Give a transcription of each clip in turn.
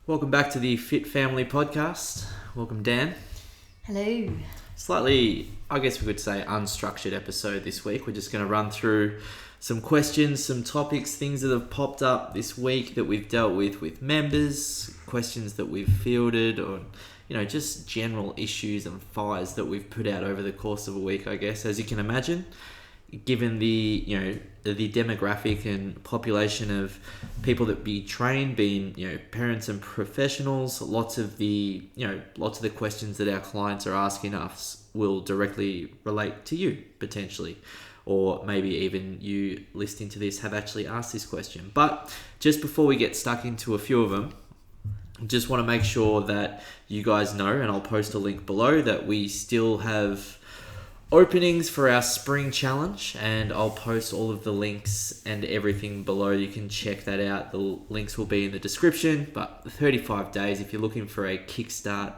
Welcome back to the Fit Family Podcast. Welcome, Dan. Hello. Slightly, I guess we could say, unstructured episode this week. We're just going to run through some questions, some topics, things that have popped up this week that we've dealt with members, questions that we've fielded, or just general issues and fires that we've put out over the course of a week, I guess. As you can imagine, given the demographic and population of people that be trained, being parents and professionals, lots of the questions that our clients are asking us will directly relate to you potentially, or maybe even you listening to this have actually asked this question. But just before we get stuck into a few of them, just want to make sure that you guys know, and I'll post a link below, that we still have openings for our spring challenge, and I'll post all of the links and everything below. You can check that out. The links will be in the description. But 35 days, if you're looking for a kickstart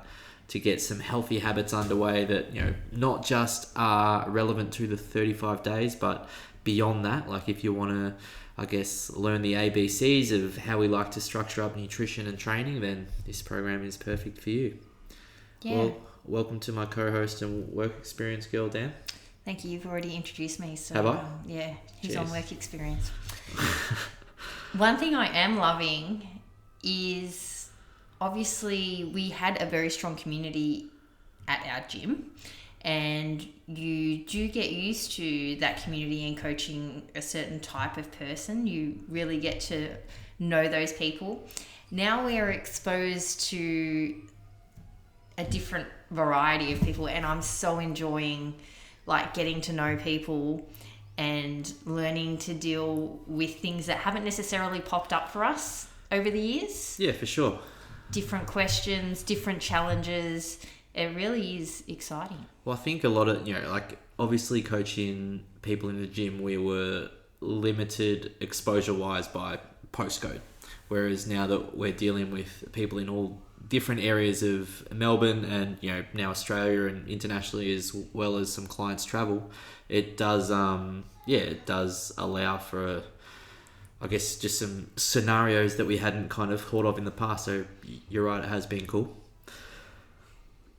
to get some healthy habits underway that not just are relevant to the 35 days, but beyond that, like if you want to, I guess, learn the ABCs of how we like to structure up nutrition and training, then this program is perfect for you. Yeah. Well, welcome to my co-host and work experience girl, Dan. Thank you. You've already introduced me. So, have I? Yeah, he's Cheers. on work experience. One thing I am loving is, obviously, we had a very strong community at our gym, and you do get used to that community and coaching a certain type of person. You really get to know those people. Now we are exposed to a different variety of people, and I'm so enjoying getting to know people and learning to deal with things that haven't necessarily popped up for us over the years. Yeah, for sure. Different questions, different challenges. It really is exciting. Well, I think a lot of, obviously coaching people in the gym, we were limited exposure-wise by postcode. Whereas now that we're dealing with people in all different areas of Melbourne and, now Australia and internationally, as well as some clients travel, it does, it does allow for, I guess, just some scenarios that we hadn't kind of thought of in the past. So you're right, it has been cool.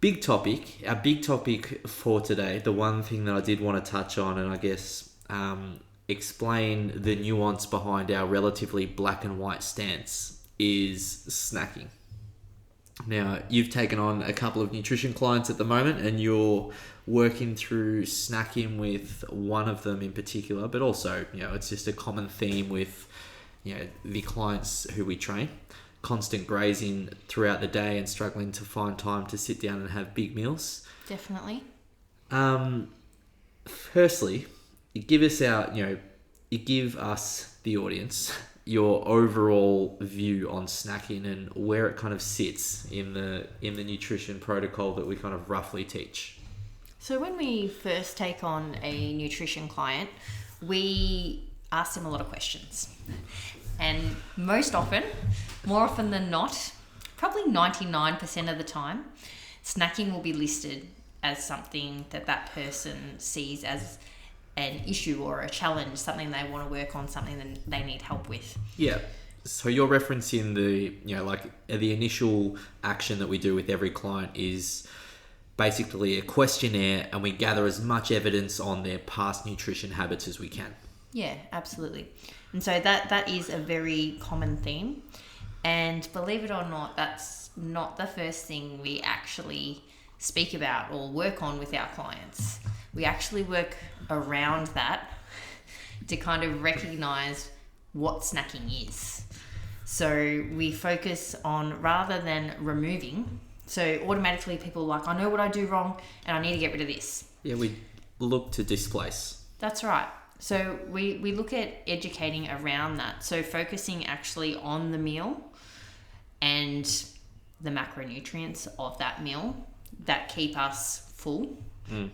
Our big topic for today, the one thing that I did want to touch on, and I guess explain the nuance behind our relatively black and white stance, is snacking. Now, you've taken on a couple of nutrition clients at the moment, and you're working through snacking with one of them in particular, but also, it's just a common theme with, the clients who we train. Constant grazing throughout the day and struggling to find time to sit down and have big meals. Definitely. Firstly, you give us, the audience, your overall view on snacking and where it kind of sits in the nutrition protocol that we kind of roughly teach. So when we first take on a nutrition client, we ask them a lot of questions. And more often than not, probably 99% of the time, snacking will be listed as something that person sees as an issue or a challenge, something they want to work on, something that they need help with. Yeah. So you're referencing the initial action that we do with every client is basically a questionnaire, and we gather as much evidence on their past nutrition habits as we can. Yeah, absolutely. And so that is a very common theme. And believe it or not, that's not the first thing we actually speak about or work on with our clients. We actually work around that to kind of recognize what snacking is. So we focus on, rather than removing, so automatically people are like, I know what I do wrong and I need to get rid of this. Yeah, we look to displace. That's right. So we look at educating around that. So focusing actually on the meal and the macronutrients of that meal that keep us full. Mm.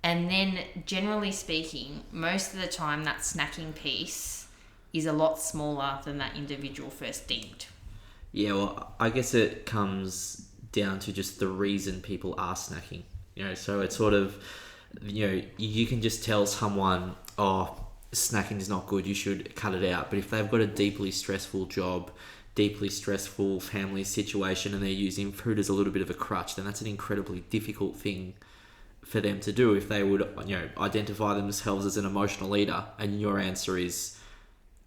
And then generally speaking, most of the time that snacking piece is a lot smaller than that individual first deemed. Yeah, well, I guess it comes down to just the reason people are snacking. So it's sort of, you can just tell someone, oh, snacking is not good, you should cut it out. But if they've got a deeply stressful job, deeply stressful family situation and they're using food as a little bit of a crutch, then that's an incredibly difficult thing for them to do. If they would, identify themselves as an emotional eater, and your answer is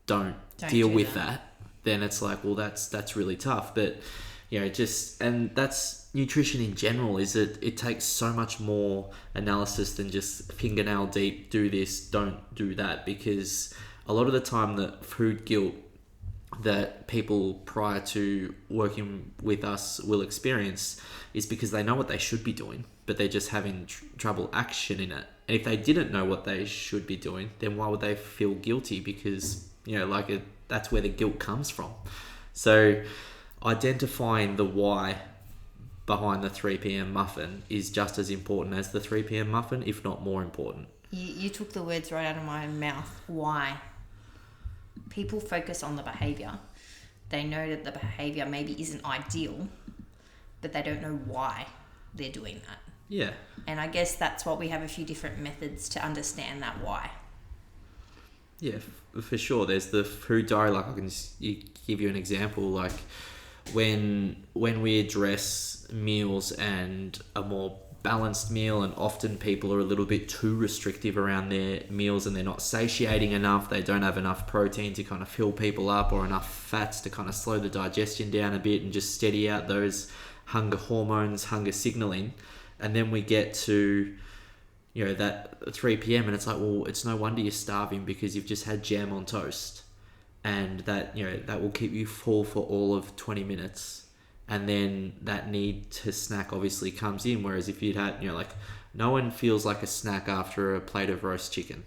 don't deal with that, then it's like, well, that's really tough. But and that's nutrition in general. Is it takes so much more analysis than just fingernail deep, do this, don't do that, because a lot of the time the food guilt that people prior to working with us will experience is because they know what they should be doing, but they're just having trouble action in it. And if they didn't know what they should be doing, then why would they feel guilty? Because that's where the guilt comes from. So identifying the why behind the 3 p.m. muffin is just as important as the 3 p.m. muffin, if not more important. You took the words right out of my mouth. Why? People focus on the behaviour. They know that the behaviour maybe isn't ideal, but they don't know why they're doing that. Yeah. And I guess that's what we have a few different methods to understand that why. Yeah, for sure. There's the food diary. Like I can give you an example. Like when we address meals and a more balanced meal, and often people are a little bit too restrictive around their meals and they're not satiating enough, they don't have enough protein to kind of fill people up or enough fats to kind of slow the digestion down a bit and just steady out those hunger hormones, hunger signaling. And then we get to that 3 p.m. and it's like, well, it's no wonder you're starving because you've just had jam on toast, and that that will keep you full for all of 20 minutes. And then that need to snack obviously comes in. Whereas if you'd had, no one feels like a snack after a plate of roast chicken,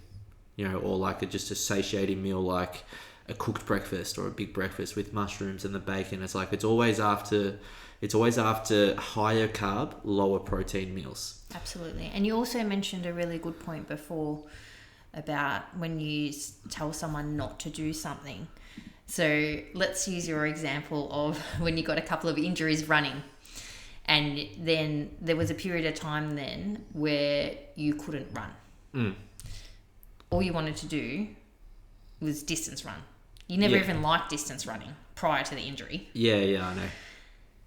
or like just a satiating meal like a cooked breakfast or a big breakfast with mushrooms and the bacon. It's like, it's always after higher carb, lower protein meals. Absolutely. And you also mentioned a really good point before about when you tell someone not to do something. So let's use your example of when you got a couple of injuries running, and then there was a period of time then where you couldn't run. Mm. All you wanted to do was distance run. You never even liked distance running prior to the injury. Yeah, I know.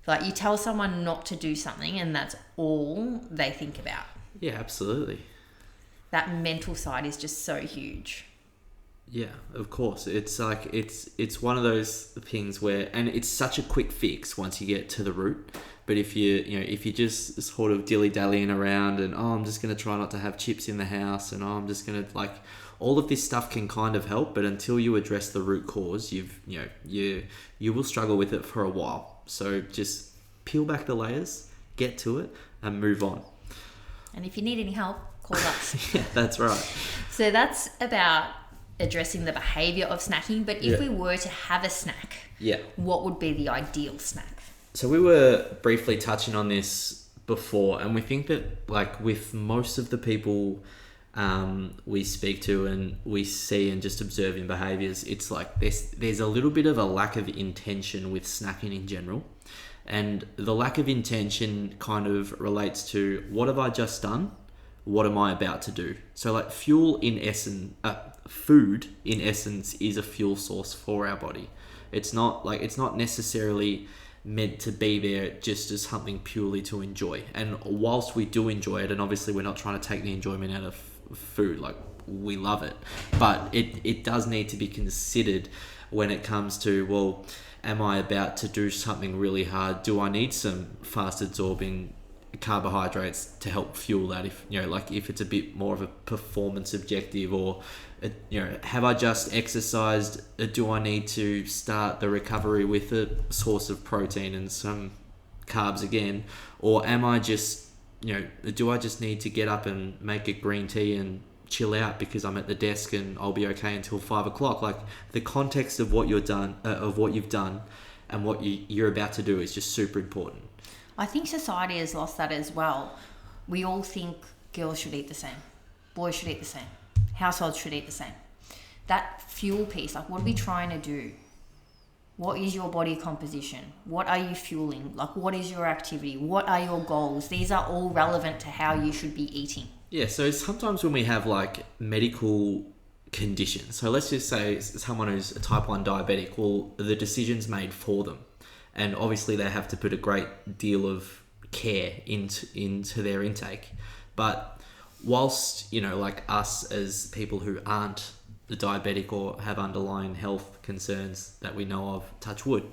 Like, you tell someone not to do something and that's all they think about. Yeah, absolutely. That mental side is just so huge. Yeah, of course. It's like it's one of those things where, and it's such a quick fix once you get to the root. But if you just sort of dilly-dallying around and I'm just gonna try not to have chips in the house, and I'm just gonna all of this stuff can kind of help, but until you address the root cause, you will struggle with it for a while. So just peel back the layers, get to it, and move on. And if you need any help, call us. Yeah, that's right. So that's about addressing the behavior of snacking. But if we were to have a snack, what would be the ideal snack? So we were briefly touching on this before, and we think that with most of the people we speak to and we see and just observing behaviors, it's like there's a little bit of a lack of intention with snacking in general. And the lack of intention kind of relates to, what have I just done? What am I about to do? So food in essence is a fuel source for our body. It's not necessarily meant to be there just as something purely to enjoy. And whilst we do enjoy it, and obviously we're not trying to take the enjoyment out of food, we love it, but it does need to be considered when it comes to, well, am I about to do something really hard? Do I need some fast absorbing carbohydrates to help fuel that? If if it's a bit more of a performance objective, or have I just exercised? Do I need to start the recovery with a source of protein and some carbs again? Or am I just do I just need to get up and make a green tea and chill out because I'm at the desk and I'll be okay until 5 o'clock? The context of what you've done and what you're about to do is just super important. I think society has lost that as well. We all think girls should eat the same, boys should eat the same, households should eat the same. That fuel piece, what are we trying to do? What is your body composition? What are you fueling? What is your activity? What are your goals? These are all relevant to how you should be eating. Yeah, so sometimes when we have medical condition. So let's just say someone who's a type 1 diabetic, well, the decision's made for them. And obviously they have to put a great deal of care into their intake. But whilst, like us as people who aren't the diabetic or have underlying health concerns that we know of, touch wood,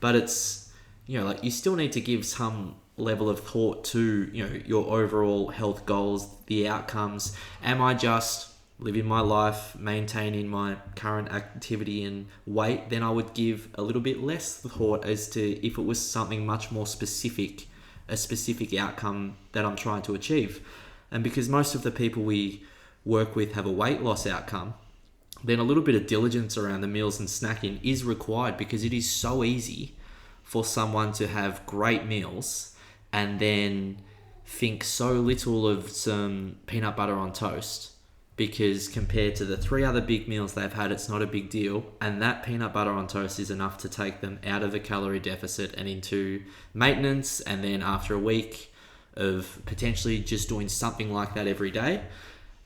but it's, you still need to give some level of thought to, your overall health goals, the outcomes. Am I just living my life, maintaining my current activity and weight? Then I would give a little bit less thought as to if it was something much more specific, a specific outcome that I'm trying to achieve. And because most of the people we work with have a weight loss outcome, then a little bit of diligence around the meals and snacking is required, because it is so easy for someone to have great meals and then think so little of some peanut butter on toast, because compared to the 3 other big meals they've had, it's not a big deal. And that peanut butter on toast is enough to take them out of a calorie deficit and into maintenance. And then after a week of potentially just doing something like that every day,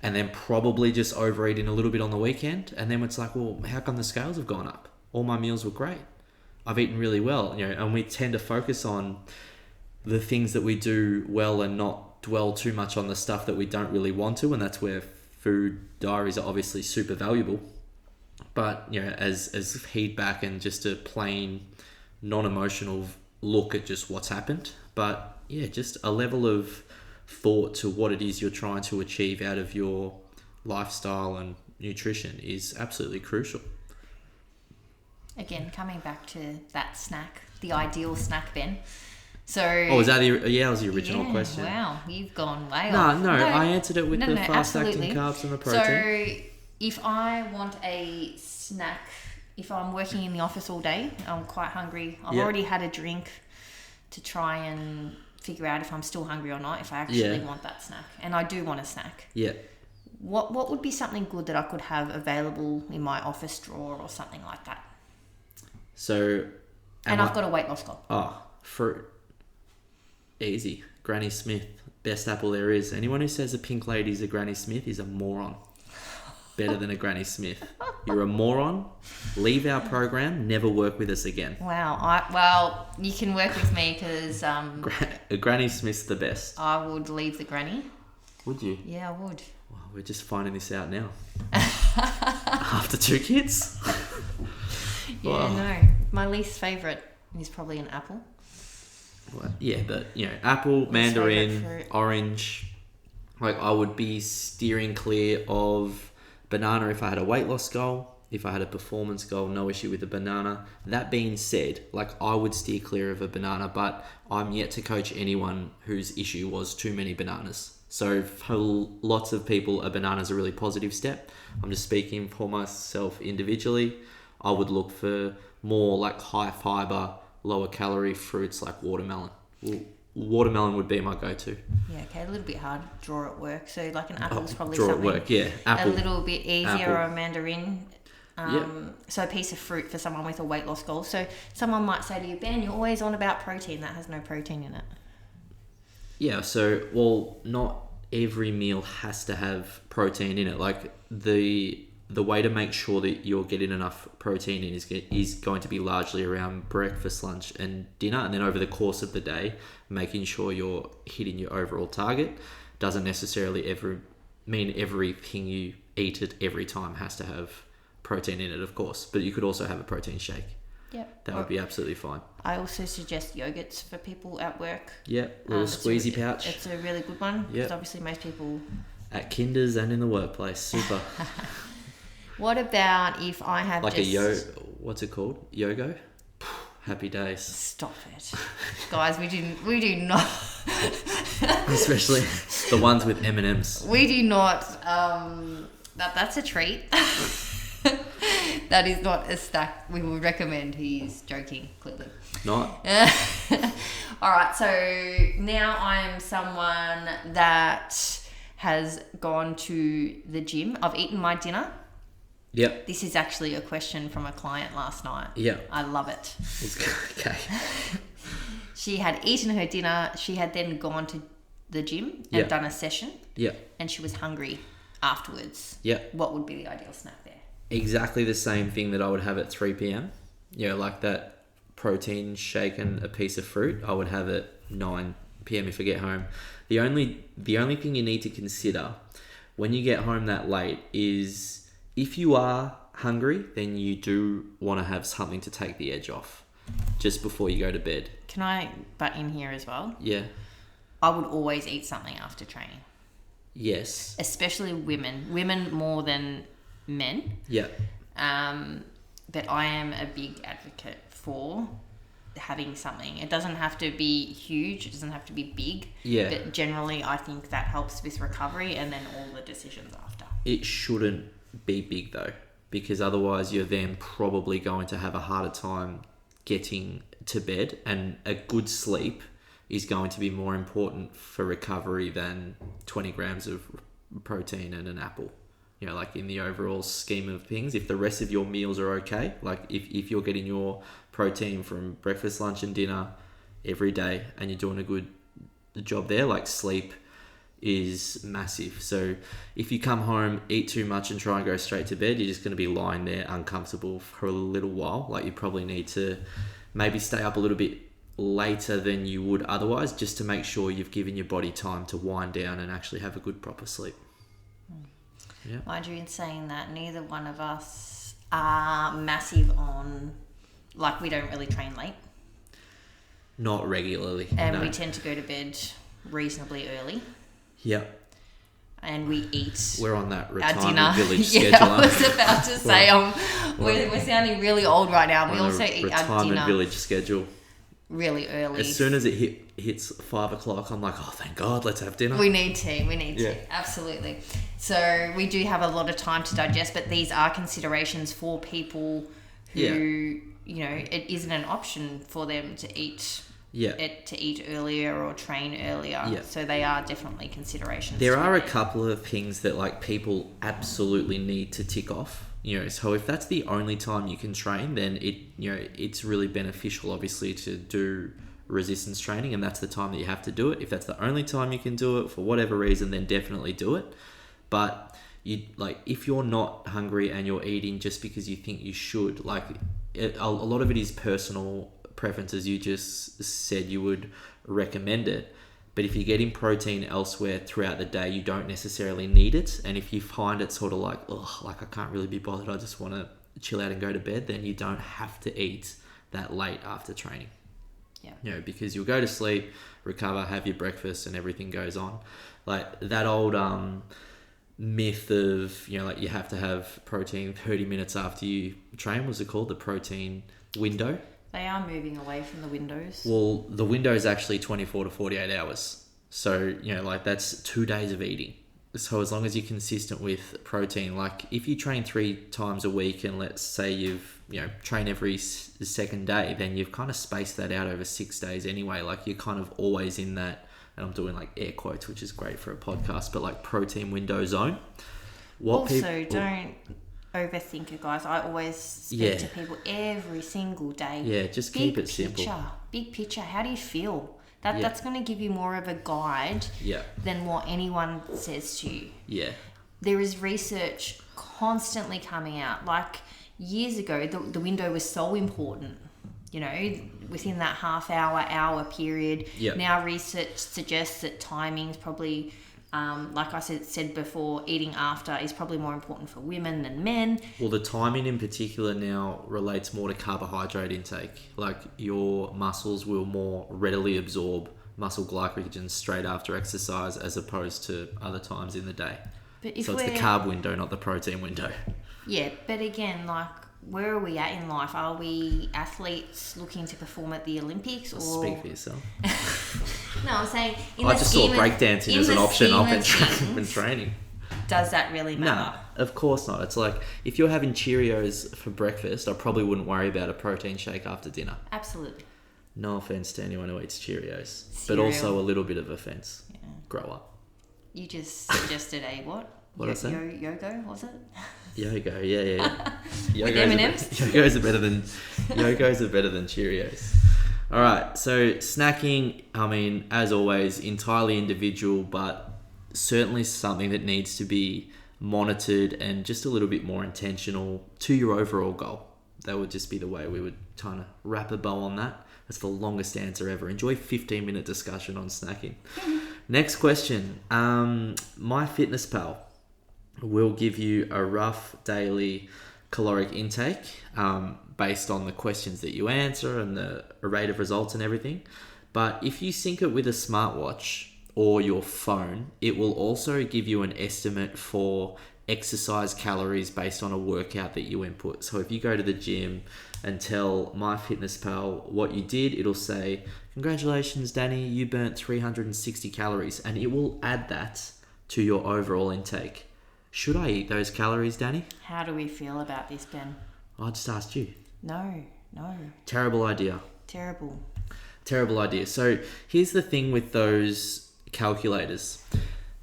and then probably just overeating a little bit on the weekend, and then it's like, well, how come the scales have gone up? All my meals were great. I've eaten really well, and we tend to focus on the things that we do well and not dwell too much on the stuff that we don't really want to, and that's where food diaries are obviously super valuable. But, as feedback and just a plain non-emotional look at just what's happened. But yeah, just a level of thought to what it is you're trying to achieve out of your lifestyle and nutrition is absolutely crucial. Again, coming back to that snack, the ideal snack, Ben. So, was that that was the original question? Wow, you've gone way off. No, I answered it with the fast-acting carbs and the protein. So, if I want a snack, if I'm working in the office all day, I'm quite hungry. I've already had a drink to try and figure out if I'm still hungry or not, if I actually want that snack. And I do want a snack. Yeah. What would be something good that I could have available in my office drawer or something like that? So... I've got a weight loss goal. Oh, fruit. Easy. Granny Smith. Best apple there is. Anyone who says a pink lady's a Granny Smith is a moron. Better than a Granny Smith. You're a moron. Leave our program. Never work with us again. Wow. Well, you can work with me because... Granny Smith's the best. I would leave the granny. Would you? Yeah, I would. Well, we're just finding this out now. After 2 kids? No. My least favourite is probably an apple. Well, yeah, but, apple, mandarin, orange. Like, I would be steering clear of banana if I had a weight loss goal. If I had a performance goal, no issue with a banana. That being said, I would steer clear of a banana, but I'm yet to coach anyone whose issue was too many bananas. So for lots of people, a banana is a really positive step. I'm just speaking for myself individually. I would look for more high fiber, lower calorie fruits like watermelon. Watermelon would be my go-to. Yeah, okay, a little bit hard to draw at work. So an apple is probably draw something at work, yeah. Apple, a little bit easier, apple. or a mandarin. So a piece of fruit for someone with a weight loss goal. So someone might say to you, Ben, you're always on about protein. That has no protein in it. Yeah, not every meal has to have protein in it. The way to make sure that you're getting enough protein in is going to be largely around breakfast, lunch and dinner, and then over the course of the day making sure you're hitting your overall target. Doesn't necessarily mean everything you eat at every time has to have protein in it, of course, but you could also have a protein shake. Yep. That would be absolutely fine. I also suggest yogurts for people at work. Yep, little squeezy pouch. It's a really good one, because obviously most people... At Kinders and in the workplace, super. What about if I have what's it called? Yogo? Happy days. Stop it. Guys, we do not... Especially the ones with M&Ms. We do not... that's a treat. That is not a snack we would recommend. He's joking, clearly. Not? Alright, so now I'm someone that has gone to the gym. I've eaten my dinner. Yep. This is actually a question from a client last night. Yeah. I love it. Okay. She had eaten her dinner. She had then gone to the gym and done a session. Yeah. And she was hungry afterwards. Yeah. What would be the ideal snack there? exactly the same thing that I would have at 3 p.m. Like that protein shake and a piece of fruit, I would have at 9 p.m. if I get home. The only thing you need to consider when you get home that late is if you are hungry, then you do want to have something to take the edge off just before you go to bed. Can I butt in here as well? Yeah. I would always eat something after training. Yes. Especially women more than men. Yeah. But I am a big advocate for having something. It doesn't have to be huge. It doesn't have to be big. Yeah. But generally, I think that helps with recovery and then all the decisions after. It shouldn't be big though, because otherwise you're then probably going to have a harder time getting to bed, and a good sleep is going to be more important for recovery than 20 grams of protein and an apple. Like in the overall scheme of things, if the rest of your meals are okay, like if you're getting your protein from breakfast, lunch and dinner every day and you're doing a good job there, like sleep is massive. So if you come home, eat too much and try and go straight to bed, you're just going to be lying there uncomfortable for a little while. Like you probably need to maybe stay up a little bit later than you would otherwise, just to make sure you've given your body time to wind down and actually have a good proper sleep. Yeah. Mind you, in saying that, neither one of us are massive on, like, we don't really train late. Not regularly. And no. we tend to go to bed reasonably early. Yep. And we eat We're on that our retirement dinner. village Yeah, schedule. I was about to say, we're sounding really old right now. We also eat our retirement dinner village schedule. really early. As soon as it hits 5 o'clock, I'm like, oh, thank God, let's have dinner. We need to, absolutely. So we do have a lot of time to digest, but these are considerations for people who, it isn't an option for them to eat earlier or train earlier. Yeah. So they are definitely considerations. There are a couple of things that like people absolutely need to tick off. So if that's the only time you can train, then it's really beneficial, obviously, to do resistance training, and that's the time that you have to do it. If that's the only time you can do it for whatever reason, then definitely do it. But if you're not hungry and you're eating just because you think you should, a lot of it is personal preferences. You just said you would recommend it. But if you're getting protein elsewhere throughout the day, you don't necessarily need it. And if you find it sort of I can't really be bothered, I just want to chill out and go to bed, then you don't have to eat that late after training. Yeah. Because you'll go to sleep, recover, have your breakfast, and everything goes on. Like that old myth of, you have to have protein 30 minutes after you train. What's it called? The protein window? They are moving away from the windows. Well, the window is actually 24 to 48 hours. So, that's 2 days of eating. So as long as you're consistent with protein, like if you train 3 times a week and let's say you've, train every second day, then you've kind of spaced that out over 6 days anyway. Like you're kind of always in that, and I'm doing like air quotes, which is great for a podcast, but like protein window zone. Don't overthink it, guys. I always speak to people every single day. Yeah, just keep it simple. Big picture. How do you feel? That's going to give you more of a guide than what anyone says to you. Yeah. There is research constantly coming out. Like years ago, the window was so important. Within that hour period. Yep. Now research suggests that timing's probably... like I said before, eating after is probably more important for women than men. Well, the timing in particular now relates more to carbohydrate intake. Like your muscles will more readily absorb muscle glycogen straight after exercise as opposed to other times in the day. So it's the carb window, not the protein window. Yeah, but again, where are we at in life? Are we athletes looking to perform at the Olympics? Or speak for yourself. No, I'm saying... I just saw breakdancing as an option. I've been training. Does that really matter? No, of course not. It's like, if you're having Cheerios for breakfast, I probably wouldn't worry about a protein shake after dinner. Absolutely. No offense to anyone who eats Cheerios. But also a little bit of offense. Yeah. Grow up. You just suggested a what? What did I say? Yogo, was it? Yogo, yeah. With M&Ms? Yogos are better than Cheerios. All right, so snacking, as always, entirely individual, but certainly something that needs to be monitored and just a little bit more intentional to your overall goal. That would just be the way we would kind of wrap a bow on that. That's the longest answer ever. Enjoy 15-minute discussion on snacking. Next question. MyFitnessPal will give you a rough daily caloric intake based on the questions that you answer and the rate of results and everything. But if you sync it with a smartwatch or your phone, it will also give you an estimate for exercise calories based on a workout that you input. So if you go to the gym and tell MyFitnessPal what you did, it'll say, congratulations, Danny, you burnt 360 calories, and it will add that to your overall intake. Should I eat those calories, Danny? How do we feel about this, Ben? I just asked you. No. Terrible idea. Terrible idea. So here's the thing with those calculators.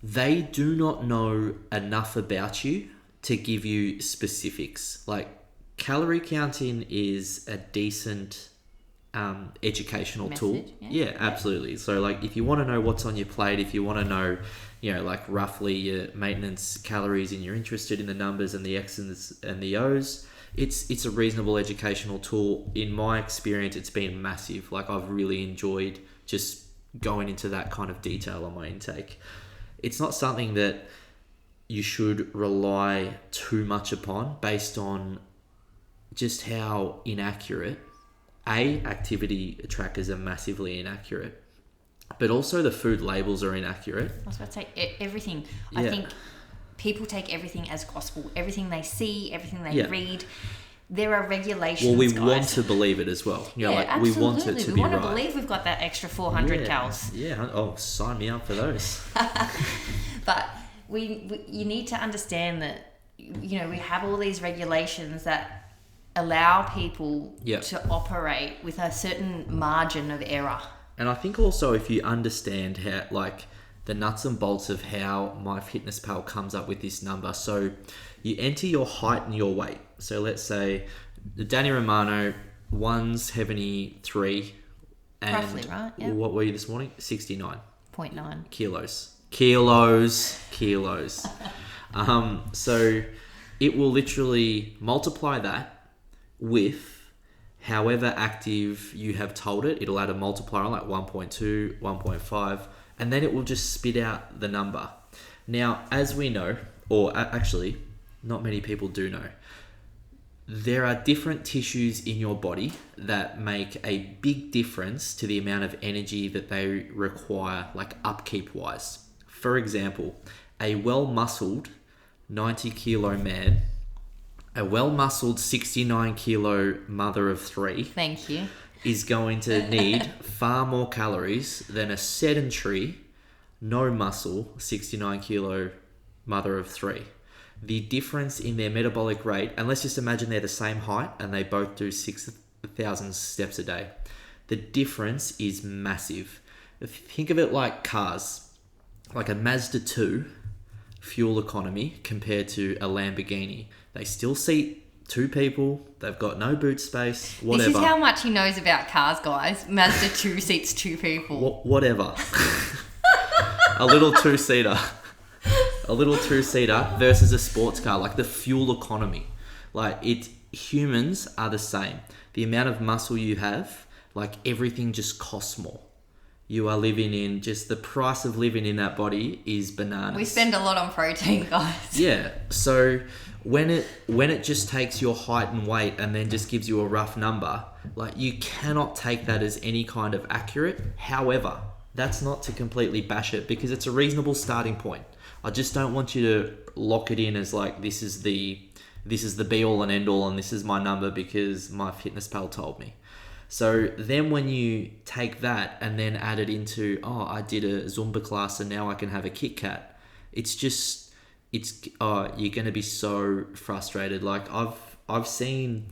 They do not know enough about you to give you specifics. Like, calorie counting is a decent educational tool. Yeah, absolutely. So like, if you want to know what's on your plate, if you want to know, like roughly your maintenance calories, and you're interested in the numbers and the X's and the O's, it's a reasonable educational tool. In my experience, it's been massive. Like, I've really enjoyed just going into that kind of detail on my intake. It's not something that you should rely too much upon based on just how inaccurate. Activity trackers are massively inaccurate, but also the food labels are inaccurate. I was about to say everything. Yeah. I think people take everything as gospel. Everything they see, everything they read. There are regulations. Well, we want to believe it as well. Absolutely. We want it to be right. We want to believe we've got that extra 400 calories. Yeah. Oh, sign me up for those. But you need to understand that, we have all these regulations that allow people to operate with a certain margin of error. And I think also, if you understand how, like, the nuts and bolts of how MyFitnessPal comes up with this number. So you enter your height and your weight. So let's say Danny Romano, 173. And roughly, right? Yep. What were you this morning? 69.9. Kilos. So it will literally multiply that with however active you have told it. It'll add a multiplier on, like 1.2, 1.5, and then it will just spit out the number. Now, as we know, or actually, not many people do know, there are different tissues in your body that make a big difference to the amount of energy that they require, like upkeep-wise. For example, a well-muscled 90-kilo man, a well-muscled 69-kilo mother of three, thank you, is going to need far more calories than a sedentary, no muscle, 69-kilo mother of three. The difference in their metabolic rate, and let's just imagine they're the same height and they both do 6,000 steps a day. The difference is massive. Think of it like cars, like a Mazda 2 fuel economy compared to a Lamborghini. They still seat two people. They've got no boot space, whatever. This is how much he knows about cars, guys. Mazda 2 seats two people. Whatever. A little two-seater. A little two-seater versus a sports car, like the fuel economy. Like, humans are the same. The amount of muscle you have, like, everything just costs more. You are living in, just the price of living in that body is bananas. We spend a lot on protein, guys. Yeah. So when it just takes your height and weight and then just gives you a rough number, like, you cannot take that as any kind of accurate. However, that's not to completely bash it, because it's a reasonable starting point. I just don't want you to lock it in as like, this is the be all and end all and this is my number because MyFitnessPal told me. So then when you take that and then add it into, I did a Zumba class and now I can have a Kit Kat. You're going to be so frustrated. Like, I've seen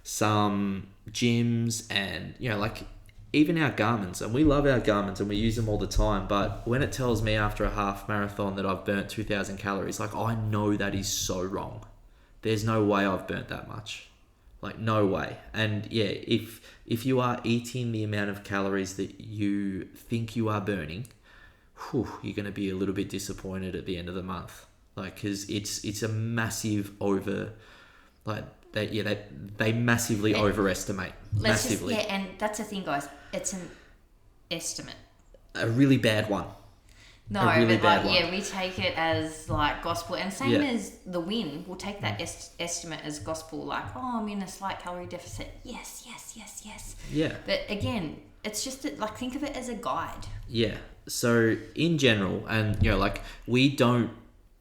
some gyms and, like, even our Garmins, and we love our Garmins and we use them all the time, but when it tells me after a half marathon that I've burnt 2,000 calories, like, I know that is so wrong. There's no way I've burnt that much. Like, no way. And yeah, if you are eating the amount of calories that you think you are burning, you're going to be a little bit disappointed at the end of the month. like, because it's a massive like they massively overestimate massively. And that's the thing, guys. It's an estimate. A really bad one. No, a really but bad like, one. we take it as like gospel, and same Yeah. as the win, we'll take that estimate as gospel. Like, oh, I'm in a slight calorie deficit. Yes. Yeah. But again, it's just like, think of it as a guide. Yeah. So in general, and like, we don't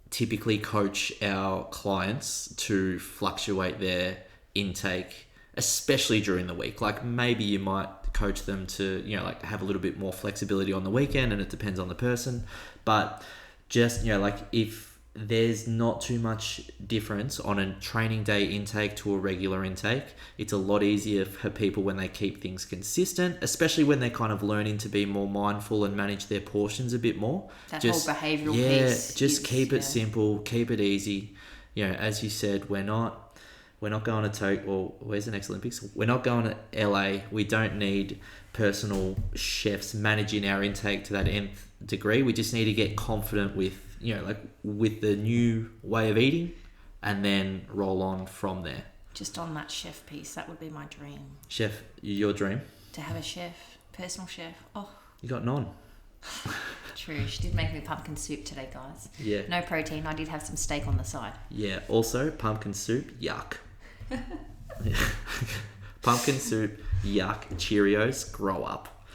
typically coach our clients to fluctuate their intake, especially during the week. Like, maybe you might coach them to, like, have a little bit more flexibility on the weekend, and it depends on the person. But just, like, if there's not too much difference on a training day intake to a regular intake, it's a lot easier for people when they keep things consistent, especially when they're kind of learning to be more mindful and manage their portions a bit more. That whole behavioural piece. Just keep it simple, keep it easy. As you said, we're not going to Tokyo, or where's the next Olympics? We're not going to LA. We don't need personal chefs managing our intake to that nth degree. We just need to get confident with, with the new way of eating, and then roll on from there. Just on that chef piece, that would be my dream. Chef, your dream? To have a chef, personal chef. Oh, You got none. true. She did make me pumpkin soup today, guys. Yeah. No protein. I did have some steak on the side. Yeah. Also, pumpkin soup, yuck. Pumpkin soup, yuck. Cheerios, grow up.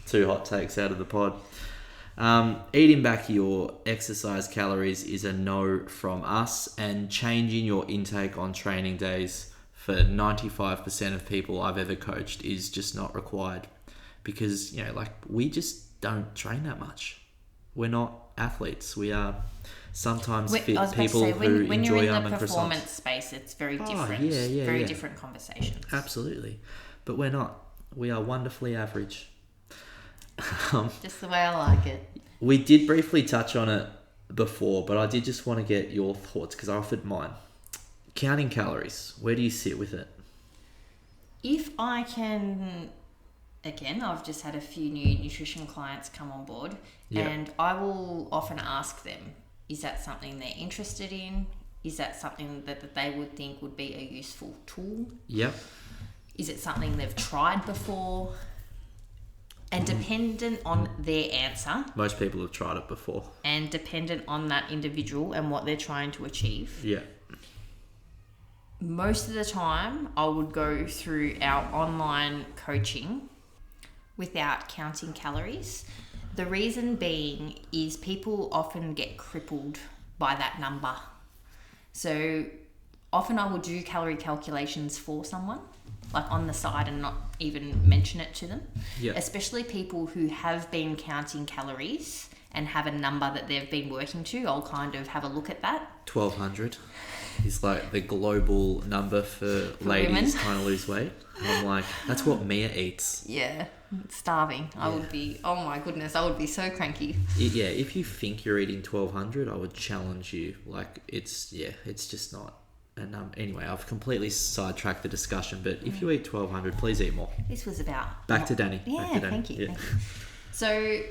2 hot takes out of the pod. Eating back your exercise calories is a no from us, and changing your intake on training days for 95% of people I've ever coached is just not required, because we just don't train that much. We're not athletes. We are sometimes fit people who when enjoy you're in almond the performance croissants. space, it's very different. Yeah. Different conversations. Absolutely, but we're not. We are wonderfully average. Just the way I like it. We did briefly touch on it before, but I did just want to get your thoughts, because I offered mine. Counting calories, where do you sit with it? If I can, again, I've just had a few new nutrition clients come on board, and I will often ask them, is that something they're interested in? Is that something that they would think would be a useful tool? Yep. Is it something they've tried before? And dependent on their answer. Most people have tried it before. And dependent on that individual and what they're trying to achieve. Yeah. Most of the time, I would go through our online coaching without counting calories. The reason being is people often get crippled by that number. So often I will do calorie calculations for someone, like on the side, and not even mention it to them. Yeah. Especially people who have been counting calories and have a number that they've been working to. I'll kind of have a look at that. 1,200 is like the global number for ladies women trying to lose weight. And I'm like, that's what Mia eats. Yeah, starving. I would be, oh my goodness, I would be so cranky. If you think you're eating 1,200, I would challenge you. Like, it's just not. And anyway, I've completely sidetracked the discussion, but if you eat 1,200, please eat more. This was about... Back to Danny. Yeah, Back to Danny. thank you. Yeah. Thank you. So,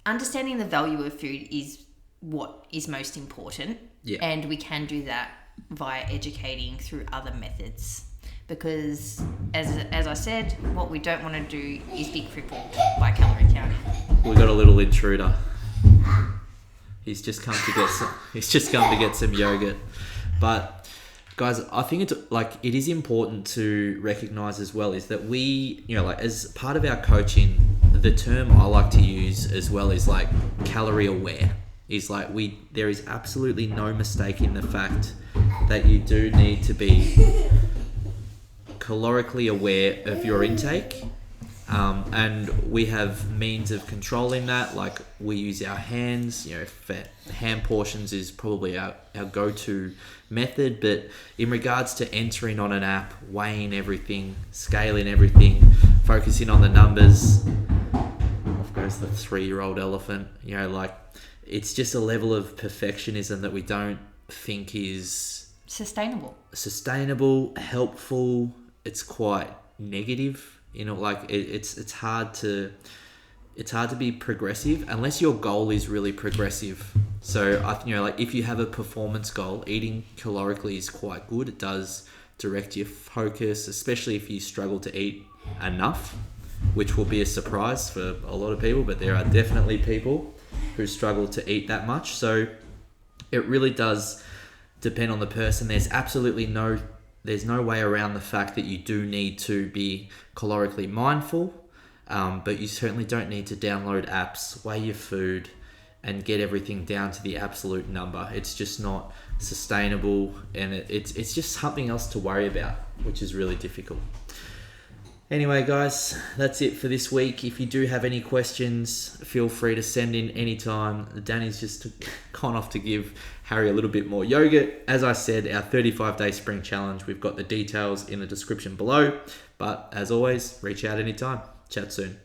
understanding the value of food is what is most important. Yeah. And we can do that via educating through other methods. Because, as I said, what we don't want to do is be crippled by calorie counting. We got a little intruder. He's just come to get some yogurt. But guys, I think it is important to recognize as well is that we, as part of our coaching, the term I like to use as well is like calorie aware. Is like there is absolutely no mistake in the fact that you do need to be calorically aware of your intake. And we have means of controlling that, like we use our hands, hand portions is probably our go-to method, but in regards to entering on an app, weighing everything, scaling everything, focusing on the numbers, off goes the 3-year-old elephant, it's just a level of perfectionism that we don't think is sustainable, helpful. It's quite negative. It's hard to it's hard to be progressive unless your goal is really progressive. So, like if you have a performance goal, eating calorically is quite good. It does direct your focus, especially if you struggle to eat enough, which will be a surprise for a lot of people, but there are definitely people who struggle to eat that much. So it really does depend on the person. There's no way around the fact that you do need to be calorically mindful, but you certainly don't need to download apps, weigh your food, and get everything down to the absolute number. It's just not sustainable, and it's just something else to worry about, which is really difficult. Anyway, guys, that's it for this week. If you do have any questions, feel free to send in anytime. Danny's just gone off to give Harry a little bit more yogurt. As I said, our 35-day spring challenge, we've got the details in the description below. But as always, reach out anytime. Chat soon.